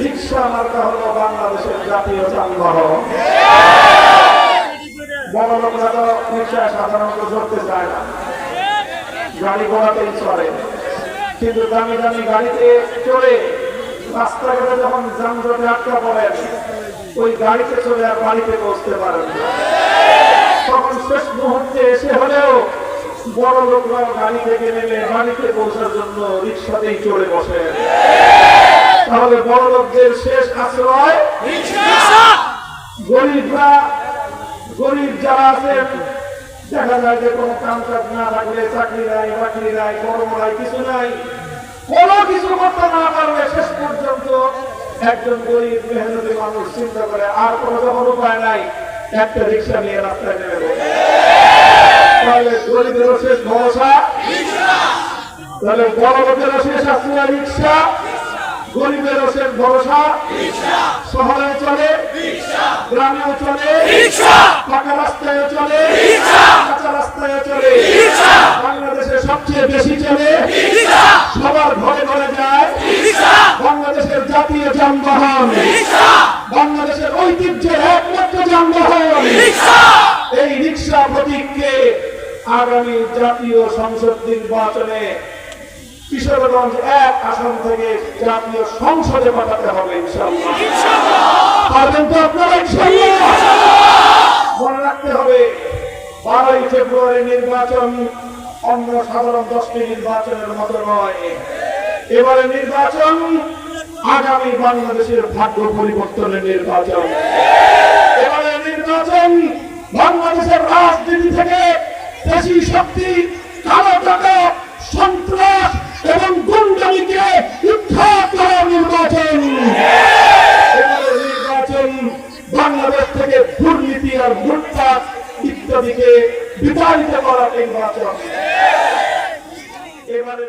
রিক্সা মার্কা হলো বাংলাদেশের জাতীয় যানবাহন। বড় লোকরা তো রিক্সায় সাধারণত চড়তে চায় না, গাড়ি ঘোড়াতেই চড়ে, কিন্তু দামি দামি গাড়িতে চড়ে রাস্তাঘাটে যখন যানজটে আটকা পড়েন, ওই গাড়িতে চলে আর বাড়িতে পৌঁছতে পারেন না। তখন শেষ মুহূর্তে এসে হলেও বড় লোকরা গাড়ি থেকে নেমে বাড়িতে পৌঁছার জন্য রিক্সাতেই চড়ে বসে। তাহলে বড় লোকদের শেষ আশ্রয় গরিবরা, গরিব যারা আছেন, দেখা যায় যে কোনো কাম কাজ না থাকলে, চাকরি নাই, বাকরি নাই, কর্ম নাই, কিছু নাই, কোনো কিছু করতে না পারলে শেষ পর্যন্ত একজন গরিব মেহনতি মানুষ চিন্তা করে আর কোনো যখন উপায় নাই, একটা রিক্সা নিয়ে রাস্তায় নেমে পড়ে। তাহলে গরিবেরও শেষ ভরসা, তাহলে বড় লোকেরও শেষ আশ্রয় রিক্সা, গরিবেরও শেষ ভরসা। শহরে চলে, গ্রামেও চলে, পাকা রাস্তায় চলে, কাঁচা রাস্তায় চলে, বাংলাদেশে সবচেয়ে বেশি চলে, সবার ঘরে ঘরে যায় বাংলাদেশের জাতীয় যানবাহন, বাংলাদেশের ঐতিহ্যের একমাত্র যানবাহন। এই রিক্সা প্রতীককে আগামী জাতীয় সংসদ নির্বাচনে কিশোরগঞ্জ 1 আসন থেকে জাতীয় সংসদে পাঠাতে হবে ইনশাআল্লাহ। পারবেন তো আপনারা ইনশাআল্লাহ? মনে রাখতে হবে 12ই ফেব্রুয়ারি নির্বাচন অন্য সাধারণ 10টি নির্বাচনের মতো নয়। এবারে নির্বাচন আগামী বাংলাদেশের ভাগ্য পরিবর্তনের নির্বাচন। এবারে নির্বাচন বাংলাদেশের রাজনীতি থেকে দেশি শক্তি, কালো টাকা, সন্ত্রাস এবং গুন্ডামিকে উৎখাত করার নির্বাচন। এবারে নির্বাচন বাংলাদেশ থেকে দুর্নীতি আর লুটপাট ইত্যাদিকে বিতাড়িত করার নির্বাচন। এবারে